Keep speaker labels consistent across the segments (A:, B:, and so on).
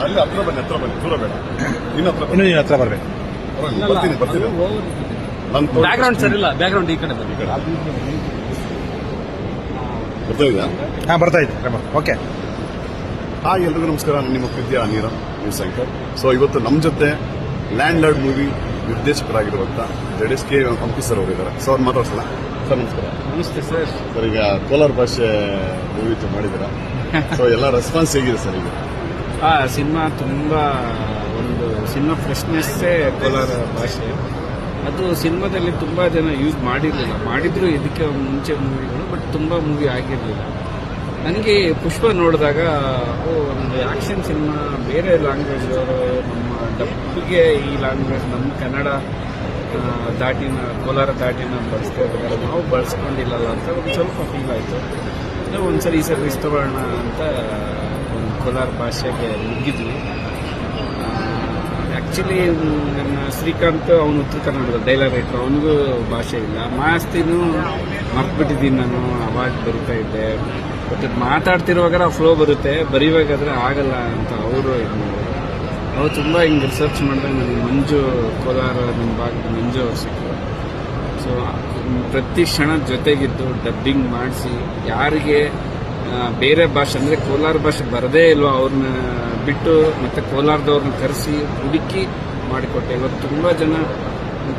A: ಅಲ್ಲಿ ಹತ್ರ ಬನ್ನಿ ದೂರ ಬೇಡ. ಇನ್ನು
B: ಹತ್ರ ಬರ್ಬೇಕು.
A: ಬರ್ತೀನಿ
C: ಬ್ಯಾಕ್ಗ್ರೌಂಡ್ ಸರ್ ಇಲ್ಲ, ಬ್ಯಾಕ್ಗ್ರೌಂಡ್ ಈ ಕಡೆ ಬನ್ನಿ.
A: ಬರ್ತಾ ಇದೆಯಾ?
B: ಬರ್ತಾ ಇದೆ. ಓಕೆ.
A: ಎಲ್ರಿಗೂ ನಮಸ್ಕಾರ. ನಿಮ್ಮ ಪ್ರೀತಿಯ ನೀರಂ ನ್ಯೂಸ್ ಆಂಕರ್. ಸೊ ಇವತ್ತು ನಮ್ಮ ಜೊತೆ ಲ್ಯಾಂಡ್ ಲಾರ್ಡ್ ಮೂವಿ ನಿರ್ದೇಶಕರಾಗಿರುವಂತ ಜಡೇಶ್ಕೆ ಕಂಪಿ ಸರ್ ಅವರಿದ್ದಾರೆ. ಸೊ ಅವ್ರು ಮಾತಾಡ್ಸೋಣ. ಸರ್ ನಮಸ್ಕಾರ.
C: ನಮಸ್ತೆ ಸರ್.
A: ಸರ್ ಈಗ ಕೋಲಾರ ಭಾಷೆ ಮೂವಿ ಮಾಡಿದ್ದೀರಾ. ಸೊ ಎಲ್ಲ ರೆಸ್ಪಾನ್ಸ್ ಹೇಗಿದೆ ಸರ್ ಈಗ?
C: ಸಿನಿಮಾ ತುಂಬಾ ಒಂದು ಸಿನಿಮಾ ಫ್ರೆಶ್ನೆಸ್ಸೇ ಕೋಲಾರ ಭಾಷೆ. ಅದು ಸಿನಿಮಾದಲ್ಲಿ ತುಂಬಾ ಜನ ಯೂಸ್ ಮಾಡಿದ್ರು ಇದಕ್ಕೆ ಮುಂಚೆ ಮೂವಿಗಳು, ಬಟ್ ತುಂಬಾ ಮೂವಿ ಆಗಿರಲಿಲ್ಲ. ನನಗೆ ಪುಷ್ಪ ನೋಡಿದಾಗ ಒಂದು ಆಕ್ಷನ್ ಸಿನಿಮಾ ಬೇರೆ ಲ್ಯಾಂಗ್ವೇಜ್ ನಮ್ಮ ಡಬ್ಬಿಗೆ ಈ ಲ್ಯಾಂಗ್ವೇಜ್ ನಮ್ಮ ಕನ್ನಡ ಕೋಲಾರ ದಾಟಿನ ಬಳಸ್ತಾ ಇದ್ದಾರೆ, ನಾವು ಬಳಸ್ಕೊಂಡಿಲ್ಲಲ್ಲ ಅಂತ ಒಂದು ಸ್ವಲ್ಪ ಫೀಲ್ ಆಯಿತು. ಒಂದ್ಸರಿ ಈ ಸರಿ ಇಷ್ಟಪಡೋಣ ಅಂತ ಒಂದು ಕೋಲಾರ ಭಾಷೆಗೆ ಮುಗಿದ್ವಿ. ಆ್ಯಕ್ಚುಲಿ ನನ್ನ ಶ್ರೀಕಾಂತ್ ಅವನು ಉತ್ತರ ಕನ್ನಡದ ಡೈಲಾಗ್ ರೈಟರ್, ಅವನಿಗೂ ಭಾಷೆ ಇಲ್ಲ. ಮಾಸ್ತಿನೂ ಮರ್ತ್ಬಿಟ್ಟಿದ್ದೀನಿ ನಾನು, ಅವಾಜ್ ಬರಿತಾ ಇದ್ದೆ. ಬಟ್ ಮಾತಾಡ್ತಿರುವಾಗ ಫ್ಲೋ ಬರುತ್ತೆ, ಬರೆಯುವಾಗಾದ್ರೆ ಆಗಲ್ಲ ಅಂತ ಅವರು ಅವ್ರು ತುಂಬ ಹಿಂಗೆ ರಿಸರ್ಚ್ ಮಾಡಿದಾಗ ನನಗೆ ಮಂಜು ಕೋಲಾರ ನಿಮ್ಮ ಭಾಗದ ಮಂಜು ಅವ್ರು ಸಿಕ್ಕರು. ಸೊ ಪ್ರತಿ ಕ್ಷಣ ಜೊತೆಗಿದ್ದು ಡಬ್ಬಿಂಗ್ ಮಾಡಿಸಿ ಯಾರಿಗೆ ಬೇರೆ ಭಾಷೆ ಅಂದರೆ ಕೋಲಾರ ಭಾಷೆ ಬರದೇ ಇಲ್ವೋ ಅವ್ರನ್ನ ಬಿಟ್ಟು ಮತ್ತೆ ಕೋಲಾರದವ್ರನ್ನ ಕರೆಸಿ ಹುಡುಕಿ ಮಾಡಿಕೊಟ್ಟೆ. ಇವತ್ತು ತುಂಬ ಜನ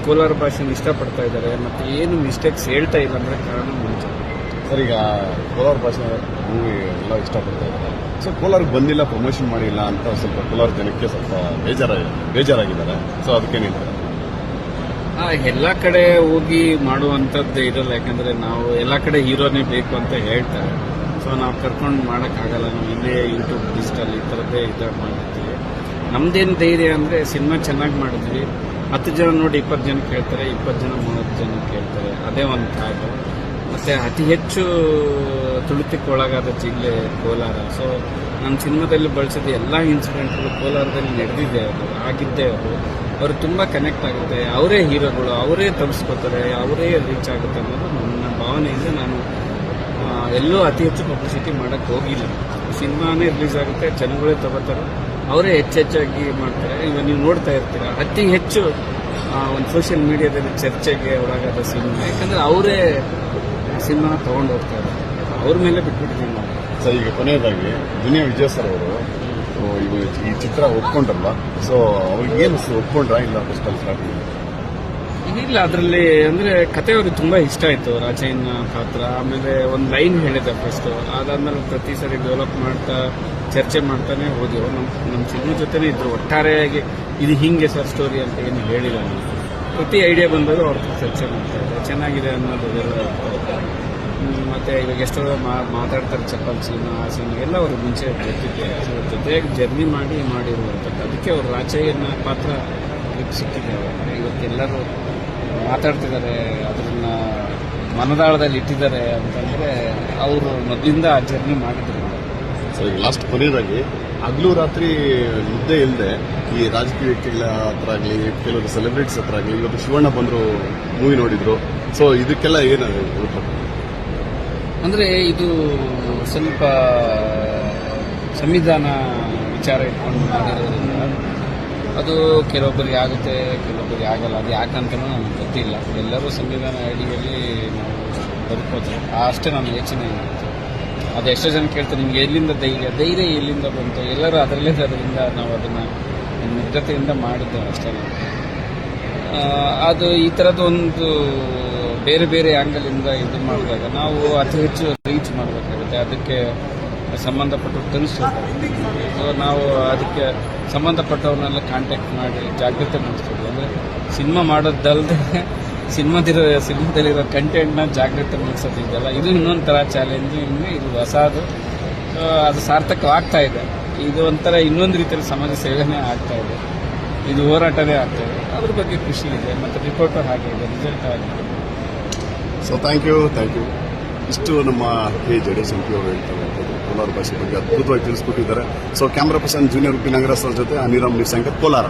C: ಕೋಲಾರ ಭಾಷೆನ ಇಷ್ಟಪಡ್ತಾ ಇದ್ದಾರೆ, ಮತ್ತು ಏನು ಮಿಸ್ಟೇಕ್ಸ್ ಹೇಳ್ತಾ ಇಲ್ಲ ಅಂದರೆ ಕಾರಣ ಮುಂಚೆ.
A: ಸರ್ ಈಗ ಕೋಲಾರ ಭಾಷೆ ಮೂವಿ ಎಲ್ಲ ಇಷ್ಟಪಡ್ತಾ ಇದ್ದಾರೆ. ಸೊ ಕೋಲಾರಕ್ಕೆ ಬಂದಿಲ್ಲ, ಪ್ರಮೋಷನ್ ಮಾಡಿಲ್ಲ ಅಂತ ಸ್ವಲ್ಪ ಕೋಲಾರ ಜನಕ್ಕೆ ಸ್ವಲ್ಪ ಬೇಜಾರಾಗಿದ್ದಾರೆ. ಸೊ ಅದಕ್ಕೇನಿದ್ದಾರೆ?
C: ಎಲ್ಲ ಕಡೆ ಹೋಗಿ ಮಾಡುವಂಥದ್ದು ಇರಲ್ಲ, ಯಾಕಂದರೆ ನಾವು ಎಲ್ಲ ಕಡೆ ಹೀರೋನೇ ಬೇಕು ಅಂತ ಹೇಳ್ತಾರೆ. ಸೊ ನಾವು ಕರ್ಕೊಂಡು ಮಾಡೋಕ್ಕಾಗಲ್ಲ. ನಾವು ಇಲ್ಲೇ ಯೂಟ್ಯೂಬ್ ಡಿಜಿಟಲ್ ಈ ಥರದ್ದೇ ಮಾಡಿರ್ತೀವಿ. ನಮ್ದೇನು ಧೈರ್ಯ ಅಂದರೆ ಸಿನಿಮಾ ಚೆನ್ನಾಗಿ ಮಾಡಿದ್ವಿ, 10 ಜನ ನೋಡಿ 20 ಜನ ಕೇಳ್ತಾರೆ, 20 ಜನ 30 ಜನ ಕೇಳ್ತಾರೆ, ಅದೇ ಒಂದು ಥಾಟ್. ಮತ್ತು ಅತಿ ಹೆಚ್ಚು ತುಳಿತಕ್ಕೆ ಒಳಗಾದ ಜಿಲ್ಲೆ ಕೋಲಾರ. ಸೊ ನನ್ನ ಸಿನಿಮಾದಲ್ಲಿ ಬಳಸಿದ ಎಲ್ಲ ಇನ್ಸಿಡೆಂಟ್ಗಳು ಕೋಲಾರದಲ್ಲಿ ನಡೆದಿದೆ, ಆಗಿದ್ದೇ ಅವರು ತುಂಬ ಕನೆಕ್ಟ್ ಆಗುತ್ತೆ. ಅವರೇ ಹೀರೋಗಳು, ಅವರೇ ತರಿಸ್ಕೋತಾರೆ, ಅವರೇ ರೀಚ್ ಆಗುತ್ತೆ ಅನ್ನೋದು ನನ್ನ ಭಾವನೆಯಿಂದ ನಾನು ಎಲ್ಲೂ ಅತಿ ಹೆಚ್ಚು ಪಬ್ಲಿಸಿಟಿ ಮಾಡೋಕ್ಕೆ ಹೋಗಿಲ್ಲ. ಸಿನಿಮಾನೇ ರಿಲೀಸ್ ಆಗುತ್ತೆ, ಜನಗಳೇ ತಗೋತಾರೆ, ಅವರೇ ಹೆಚ್ಚಾಗಿ ಮಾಡ್ತಾರೆ. ಇವಾಗ ನೀವು ನೋಡ್ತಾ ಇರ್ತೀರ ಅತಿ ಹೆಚ್ಚು ಒಂದು ಸೋಷಿಯಲ್ ಮೀಡಿಯಾದಲ್ಲಿ ಚರ್ಚೆಗೆ ಒಳಗಾದ ಸಿನಿಮಾ, ಯಾಕಂದರೆ ಅವರೇ ಸಿನಿಮಾನ ತೊಗೊಂಡು ಹೋಗ್ತಾರೆ, ಅವ್ರ ಮೇಲೆ ಬಿಟ್ಬಿಟ್ಟಿದ್ದೀನಿ ನಾವು.
A: ಸರ್ ಈಗ ಕೊನೆಯದಾಗಿ ದುನಿಯಾ ವಿಜಯ್ ಸರ್ ಅವರು ಈ ಚಿತ್ರ ಒಪ್ಕೊಂಡ್ರಲ್ಲ, ಸೊ ಅವ್ರಿಗೆ ಏನು ಒಪ್ಕೊಂಡ್ರಾ ಇಲ್ಲ? ಫಸ್ಟ್ ಸ್ಟಾರ್ಟ್
C: ಇಲ್ಲ, ಅದರಲ್ಲಿ ಅಂದರೆ ಕತೆ ಅವ್ರಿಗೆ ತುಂಬ ಇಷ್ಟ ಆಯಿತು, ರಾಜಯ್ಯನ ಪಾತ್ರ. ಆಮೇಲೆ ಒಂದು ಲೈನ್ ಹೇಳಿದೆ ಫಸ್ಟು, ಅದಾದ್ಮೇಲೆ ಪ್ರತಿ ಸರಿ ಡೆವಲಪ್ ಮಾಡ್ತಾ ಚರ್ಚೆ ಮಾಡ್ತಾನೆ ಹೋದೆವು. ನಮ್ಮ ಸಿನಿಮಾ ಜೊತೆನೇ ಇದ್ರು. ಒಟ್ಟಾರೆಯಾಗಿ ಇದು ಹಿಂಗೆ ಸರ್ ಸ್ಟೋರಿ ಅಂತ ಏನು ಹೇಳಿಲ್ಲ. ಪ್ರತಿ ಐಡಿಯಾ ಬಂದಾಗ ಅವ್ರ ಚರ್ಚೆ ಮಾಡ್ತಾ ಇದ್ದಾರೆ, ಚೆನ್ನಾಗಿದೆ ಅನ್ನೋದೆಲ್ಲ. ಮತ್ತು ಇವಾಗ ಎಷ್ಟೋ ಮಾತಾಡ್ತಾರೆ ಚಪ್ಪಲ್ ಸೀನು, ಆ ಸೀನು ಎಲ್ಲ ಅವ್ರಿಗೆ ಮುಂಚೆ ಗೊತ್ತಿದೆ. ಜೊತೆಯಾಗಿ ಜರ್ನಿ ಮಾಡಿರುವಂಥದ್ದು. ಅದಕ್ಕೆ ಅವ್ರು ರಾಜಯ್ಯನ ಪಾತ್ರ ಸಿಕ್ಕಿದೆ. ಇವತ್ತೆಲ್ಲರೂ ಮಾತಾಡ್ತಿದ್ದಾರೆ, ಅದನ್ನ ಮನದಾಳದಲ್ಲಿ ಇಟ್ಟಿದ್ದಾರೆ ಅಂತಂದರೆ ಅವರು ಮೊದಲಿಂದ ಆ ಜರ್ನಿ ಮಾಡಿದ್ರು.
A: ಸರ್ ಈಗ ಲಾಸ್ಟ್ ಕೊನೆಯದಾಗಿ ಹಗಲು ರಾತ್ರಿ ನಿದ್ದೆ ಇಲ್ಲದೆ ಈ ರಾಜಕೀಯ ವ್ಯಕ್ತಿಗಳ ಹತ್ರ ಆಗಲಿ, ಕೆಲವರು ಸೆಲೆಬ್ರಿಟೀಸ್ ಹತ್ರ ಆಗಲಿ, ಇವತ್ತು ಶಿವಣ್ಣ ಬಂದರು ಮೂವಿ ನೋಡಿದ್ರು. ಸೊ ಇದಕ್ಕೆಲ್ಲ ಏನು
C: ಅಂದರೆ ಇದು ಸ್ವಲ್ಪ ಸಂವಿಧಾನ ವಿಚಾರ ಇಟ್ಕೊಂಡು ಮಾಡಿರೋದ್ರಿಂದ ಅದು ಕೆಲವೊಬ್ಬರಿಗೆ ಆಗುತ್ತೆ, ಕೆಲವೊಬ್ಬರಿಗೆ ಆಗಲ್ಲ. ಅದು ಯಾಕಂತನೂ ನಮ್ಗೆ ಗೊತ್ತಿಲ್ಲ. ಎಲ್ಲರೂ ಸಂವಿಧಾನ ಅಡಿಯಲ್ಲಿ ನಾವು ಬದುಕೋದು ಅಷ್ಟೇ ನನ್ನ ಯೋಚನೆ ಇರುತ್ತೆ. ಅದು ಎಷ್ಟೋ ಜನ ಕೇಳ್ತಾರೆ ನಿಮ್ಗೆ ಎಲ್ಲಿಂದ ಧೈರ್ಯ ಎಲ್ಲಿಂದ ಬಂತು? ಎಲ್ಲರೂ ಅದರಿಂದ ನಾವು ಅದನ್ನು ಮುಗ್ಧತೆಯಿಂದ ಮಾಡಿದ್ದೇವೆ ಅಷ್ಟೇ. ಅದು ಈ ಥರದ ಒಂದು ಬೇರೆ ಬೇರೆ ಆ್ಯಂಗಲಿಂದ ಇದು ಮಾಡಿದಾಗ ನಾವು ಅತಿ ಹೆಚ್ಚು ರೀಚ್ ಮಾಡಬೇಕಾಗುತ್ತೆ. ಅದಕ್ಕೆ ಸಂಬಂಧಪಟ್ಟವ್ರು ತಿಳಿಸ್ಬೇಕಾಗುತ್ತೆ. ಸೊ ನಾವು ಅದಕ್ಕೆ ಸಂಬಂಧಪಟ್ಟವ್ರನ್ನೆಲ್ಲ ಕಾಂಟ್ಯಾಕ್ಟ್ ಮಾಡಿ ಜಾಗೃತಿ ಮೂಡಿಸ್ತೀವಿ. ಅಂದರೆ ಸಿನಿಮಾ ಮಾಡೋದಲ್ಲದೆ ಸಿನಿಮಾದಲ್ಲಿರೋ ಕಂಟೆಂಟ್ನ ಜಾಗೃತಿ ಮೂಡಿಸೋದಿದೆಯಲ್ಲ, ಇದು ಇನ್ನೊಂದು ಥರ ಚಾಲೆಂಜು. ಇದು ಹೊಸದು. ಸೊ ಅದು ಸಾರ್ಥಕವಾಗ್ತಾ ಇದೆ. ಇದು ಒಂಥರ ಇನ್ನೊಂದು ರೀತಿಯಲ್ಲಿ ಸಮಾಜ ಸೇವೆನೇ ಆಗ್ತಾ ಇದೆ. ಇದು ಹೋರಾಟನೇ ಆಗ್ತಾ ಇದೆ. ಅದ್ರ ಬಗ್ಗೆ ಖುಷಿ ಇದೆ. ಮತ್ತು ರಿಪೋರ್ಟು ಹಾಗೆ ಇದೆ, ರಿಸಲ್ಟ್ ಆಗಿದೆ.
A: So thank you. ಇಷ್ಟು ನಮ್ಮ ಜಡೇಶ್ ಎಂಪಿ ಅವರು ಹೇಳ್ತಾರೆ ಕೋಲಾರ ಭಾಷೆ ಬಗ್ಗೆ ಅದ್ಭುತವಾಗಿ ತಿಳಿಸ್ಕೊಟ್ಟಿದ್ದಾರೆ. So camera person junior Uppi Nagaraj ಅವ್ರ ಜೊತೆ ನೀರಂ ನ್ಯೂಸ್ ಆಂಕರ್ ಕೋಲಾರ.